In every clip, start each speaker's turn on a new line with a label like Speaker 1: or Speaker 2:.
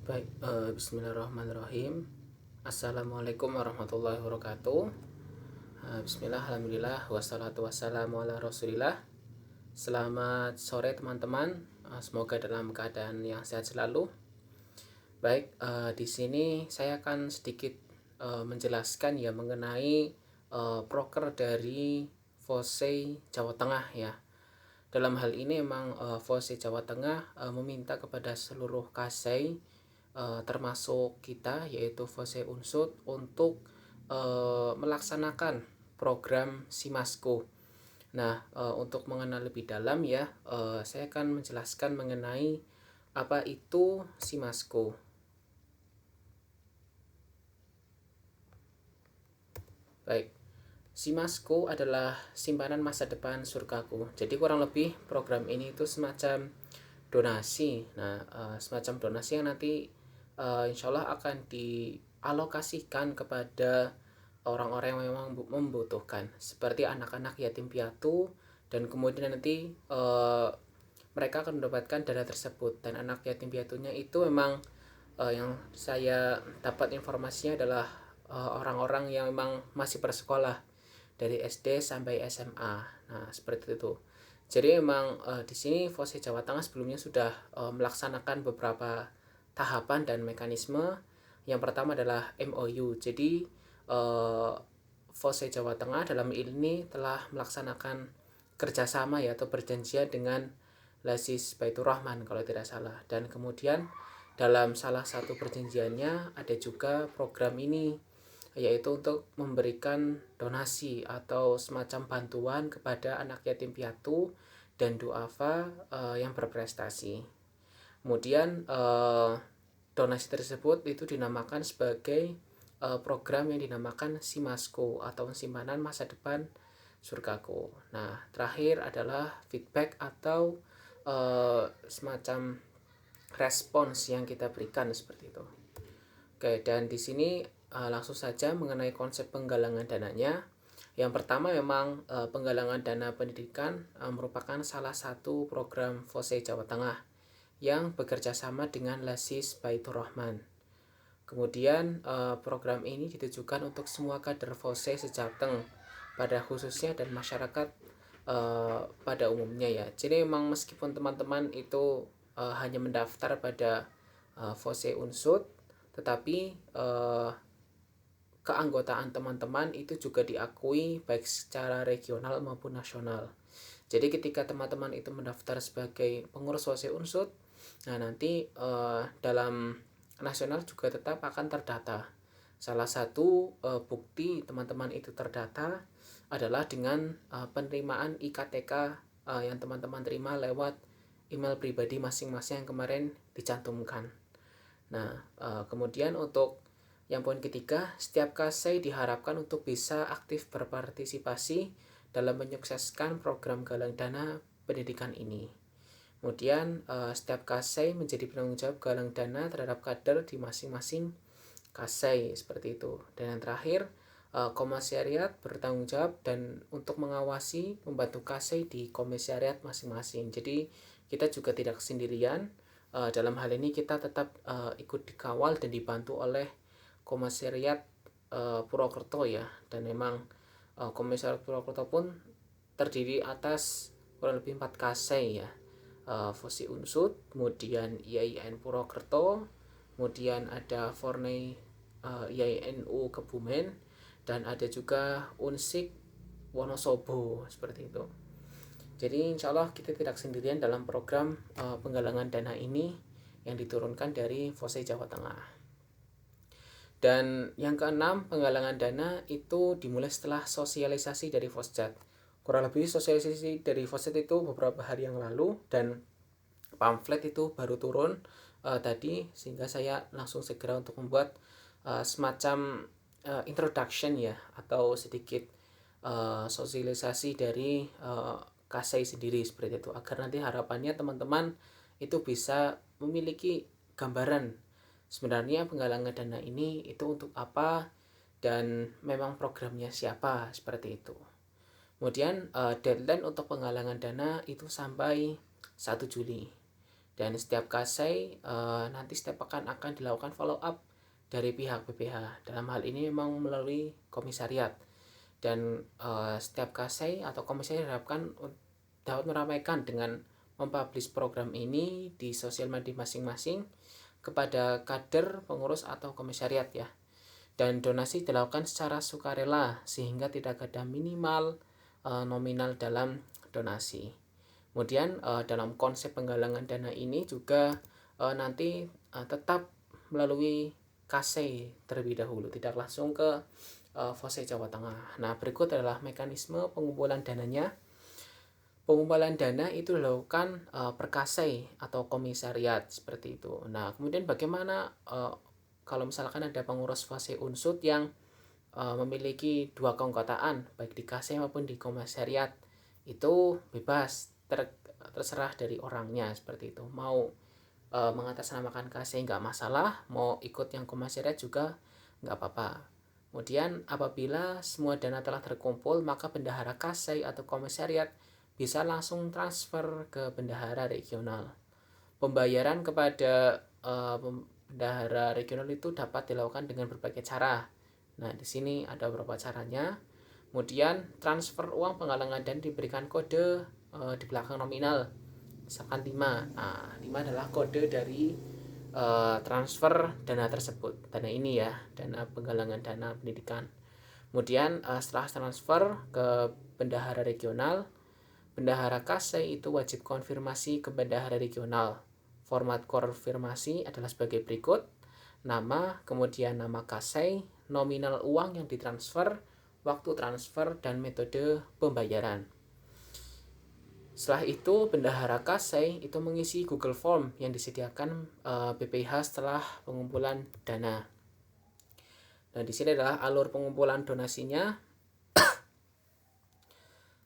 Speaker 1: Baik, bismillahirrahmanirrahim. Assalamualaikum warahmatullahi wabarakatuh. Bismillah, alhamdulillah, wassalatu wassalamu ala rasulillah. Selamat sore teman-teman. Semoga dalam keadaan yang sehat selalu. Baik, di sini saya akan sedikit menjelaskan ya mengenai proker dari FOSE Jawa Tengah ya. Dalam hal ini memang FOSE Jawa Tengah meminta kepada seluruh kasei termasuk kita yaitu FOSE Unsut untuk melaksanakan program Simasco. Nah, untuk mengenal lebih dalam ya, saya akan menjelaskan mengenai apa itu Simasco. Baik, Simasco adalah simpanan masa depan surgaku. Jadi kurang lebih program ini itu semacam donasi. Nah, semacam donasi yang nanti insya Allah akan dialokasikan kepada orang-orang yang memang membutuhkan, seperti anak-anak yatim piatu, dan kemudian nanti mereka akan mendapatkan dana tersebut. Dan anak yatim piatunya itu memang yang saya dapat informasinya adalah orang-orang yang memang masih bersekolah dari SD sampai SMA. Nah, seperti itu. Jadi memang di sini FOSE Jawa Tengah sebelumnya sudah melaksanakan beberapa tahapan dan mekanisme. Yang pertama adalah MOU. Jadi FOSE Jawa Tengah dalam ini telah melaksanakan kerjasama ya atau perjanjian dengan Lasis Baitur Rahman kalau tidak salah. Dan kemudian dalam salah satu perjanjiannya ada juga program ini, yaitu untuk memberikan donasi atau semacam bantuan kepada anak yatim piatu dan duafa yang berprestasi. Kemudian donasi tersebut itu dinamakan sebagai program yang dinamakan Simasco atau simpanan masa depan surgaku. Nah, terakhir adalah feedback atau semacam respons yang kita berikan seperti itu. Oke, dan di sini langsung saja mengenai konsep penggalangan dananya. Yang pertama memang penggalangan dana pendidikan merupakan salah satu program FOSE Jawa Tengah yang bekerja sama dengan Lasis Baitur Rahman. Kemudian program ini ditujukan untuk semua kader FOSE sejateng pada khususnya dan masyarakat pada umumnya ya. Jadi memang meskipun teman-teman itu hanya mendaftar pada FOSE Unsut, tetapi keanggotaan teman-teman itu juga diakui baik secara regional maupun nasional. Jadi ketika teman-teman itu mendaftar sebagai pengurus FOSE Unsut, nah nanti dalam nasional juga tetap akan terdata. Salah satu bukti teman-teman itu terdata adalah dengan penerimaan IKTK yang teman-teman terima lewat email pribadi masing-masing yang kemarin dicantumkan. Nah, kemudian untuk yang poin ketiga, setiap kasei diharapkan untuk bisa aktif berpartisipasi dalam menyukseskan program galang dana pendidikan ini. Kemudian setiap kasei menjadi penanggung jawab galang dana terhadap kader di masing-masing kasei seperti itu. Dan yang terakhir, komisariat bertanggung jawab dan untuk mengawasi membantu kasei di komisariat masing-masing. Jadi kita juga tidak sendirian. Dalam hal ini kita tetap ikut dikawal dan dibantu oleh komisariat Purwokerto ya. Dan memang komisariat Purwokerto pun terdiri atas kurang lebih 4 kasei ya. FOSE Unsut, kemudian IAIN Purwokerto, kemudian ada Fornei IAINU Kebumen, dan ada juga Unsik Wonosobo seperti itu. Jadi insya Allah kita tidak sendirian dalam program penggalangan dana ini yang diturunkan dari FOSE Jawa Tengah. Dan yang keenam, penggalangan dana itu dimulai setelah sosialisasi dari Fosjat. Kurang lebih sosialisasi dari Fosjat itu beberapa hari yang lalu, dan pamflet itu baru turun tadi, sehingga saya langsung segera untuk membuat semacam introduction ya, atau sedikit sosialisasi dari kasei sendiri seperti itu, agar nanti harapannya teman-teman itu bisa memiliki gambaran sebenarnya penggalangan dana ini itu untuk apa dan memang programnya siapa seperti itu. Kemudian deadline untuk penggalangan dana itu sampai 1 Juli. Dan setiap kasai nanti setiap pekan akan dilakukan follow up dari pihak BPH. Dalam hal ini memang melalui komisariat. Dan setiap kasai atau komisariat diharapkan dapat meramaikan dengan mempublish program ini di sosial media masing-masing kepada kader, pengurus atau komisariat ya. Dan donasi dilakukan secara sukarela sehingga tidak ada minimal nominal dalam donasi. Kemudian dalam konsep penggalangan dana ini juga nanti tetap melalui KASEI terlebih dahulu, tidak langsung ke FOSE Jawa Tengah. Nah, berikut adalah mekanisme pengumpulan dananya. Pengumpulan dana itu dilakukan per KASEI atau komisariat seperti itu. Nah, kemudian bagaimana kalau misalkan ada pengurus FOSE Unsut yang memiliki dua keanggotaan baik di KASEI maupun di komisariat, itu bebas, terserah dari orangnya seperti itu. Mau mengatasnamakan KASEI nggak masalah, mau ikut yang komisariat juga nggak apa-apa. Kemudian apabila semua dana telah terkumpul, maka bendahara KASEI atau komisariat bisa langsung transfer ke bendahara regional. Pembayaran kepada bendahara regional itu dapat dilakukan dengan berbagai cara. Nah, di sini ada beberapa caranya. Kemudian transfer uang penggalangan dan diberikan kode di belakang nominal. Misalkan 5. Nah, 5 adalah kode dari transfer dana tersebut. Dana ini ya, dana penggalangan dana pendidikan. Kemudian setelah transfer ke bendahara regional, bendahara KASEI itu wajib konfirmasi ke bendahara regional. Format konfirmasi adalah sebagai berikut: nama, kemudian nama KASEI, nominal uang yang ditransfer, waktu transfer, dan metode pembayaran. Setelah itu, bendahara KASEI itu mengisi Google Form yang disediakan BPH setelah pengumpulan dana. Nah, di sini adalah alur pengumpulan donasinya.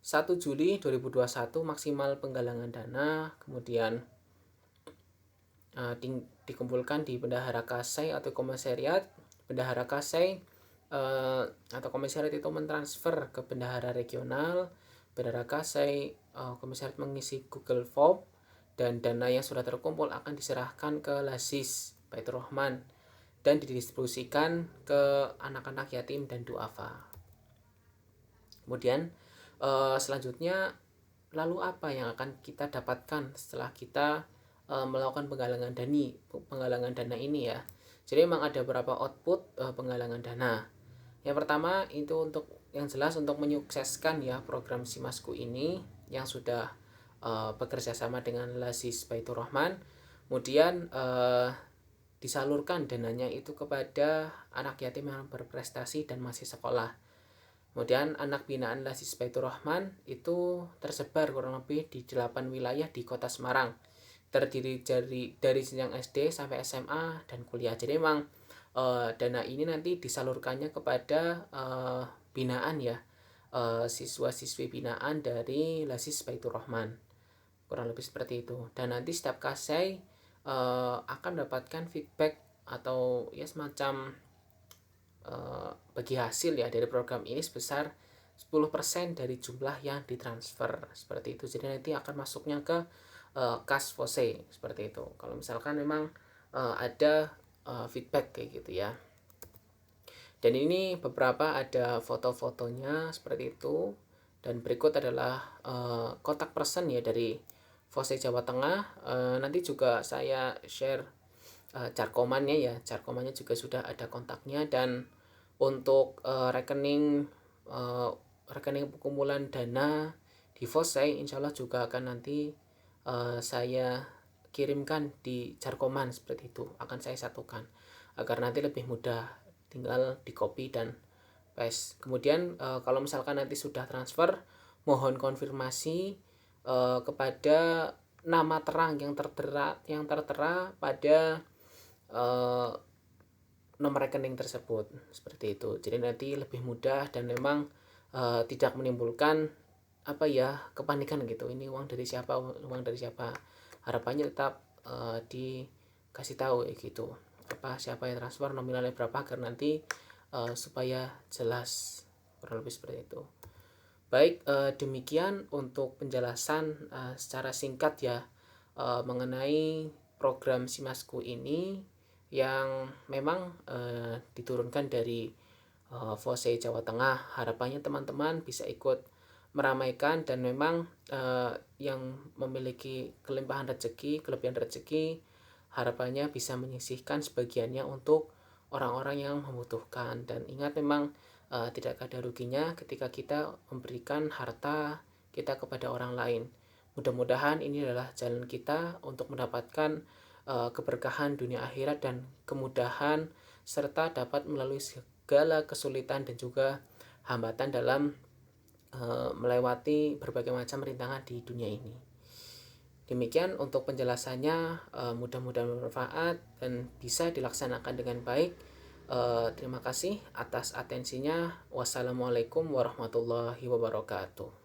Speaker 1: 1 Juli 2021 maksimal penggalangan dana, kemudian dikumpulkan di bendahara KASEI atau komisariat. Bendahara KASEI atau komisariat itu mentransfer ke bendahara regional. Bendahara KASEI komisariat mengisi Google Form, dan dana yang sudah terkumpul akan diserahkan ke Lasis Baitur Rahman dan didistribusikan ke anak-anak yatim dan duafa. Kemudian selanjutnya, lalu apa yang akan kita dapatkan setelah kita melakukan penggalangan dana ini ya. Jadi memang ada beberapa output penggalangan dana. Yang pertama itu untuk yang jelas untuk menyukseskan ya program Simasku ini yang sudah bekerja sama dengan Lasis Baitur Rahman. Kemudian disalurkan dananya itu kepada anak yatim yang berprestasi dan masih sekolah. Kemudian anak binaan Lasis Baitur Rahman itu tersebar kurang lebih di 8 wilayah di Kota Semarang. Terdiri dari jenjang SD sampai SMA dan kuliah. Jadi memang dana ini nanti disalurkannya kepada binaan ya, siswa-siswi binaan dari Lasis Baitur Rahman. Kurang lebih seperti itu. Dan nanti setiap KASEI akan mendapatkan feedback atau ya semacam bagi hasil ya dari program ini sebesar 10% dari jumlah yang ditransfer seperti itu. Jadi nanti akan masuknya ke kas FOSE seperti itu. Kalau misalkan memang ada feedback kayak gitu ya. Dan ini beberapa ada foto-fotonya seperti itu. Dan berikut adalah kontak person ya dari FOSE Jawa Tengah. Nanti juga saya share jarkomannya ya. Jarkomannya juga sudah ada kontaknya, dan untuk rekening pengumpulan dana di FOSE insya Allah juga akan nanti saya kirimkan di jarkoman seperti itu. Akan saya satukan agar nanti lebih mudah, tinggal di copy dan paste. Kemudian kalau misalkan nanti sudah transfer, mohon konfirmasi kepada nama terang yang tertera pada nomor rekening tersebut seperti itu. Jadi nanti lebih mudah dan memang tidak menimbulkan kepanikan gitu. Ini uang dari siapa? Harapannya tetap dikasih tahu gitu. Siapa yang transfer, nominalnya berapa, agar nanti supaya jelas, kurang lebih seperti itu. Baik, demikian untuk penjelasan secara singkat ya mengenai program Simasku ini yang memang diturunkan dari FOSE Jawa Tengah. Harapannya teman-teman bisa ikut meramaikan, dan memang yang memiliki kelimpahan rezeki, kelebihan rezeki, harapannya bisa menyisihkan sebagiannya untuk orang-orang yang membutuhkan. Dan ingat, memang tidak ada ruginya ketika kita memberikan harta kita kepada orang lain. Mudah-mudahan ini adalah jalan kita untuk mendapatkan keberkahan dunia akhirat dan kemudahan, serta dapat melalui segala kesulitan dan juga hambatan dalam melewati berbagai macam rintangan di dunia ini. Demikian untuk penjelasannya, mudah-mudahan bermanfaat dan bisa dilaksanakan dengan baik. Terima kasih atas atensinya. Wassalamualaikum warahmatullahi wabarakatuh.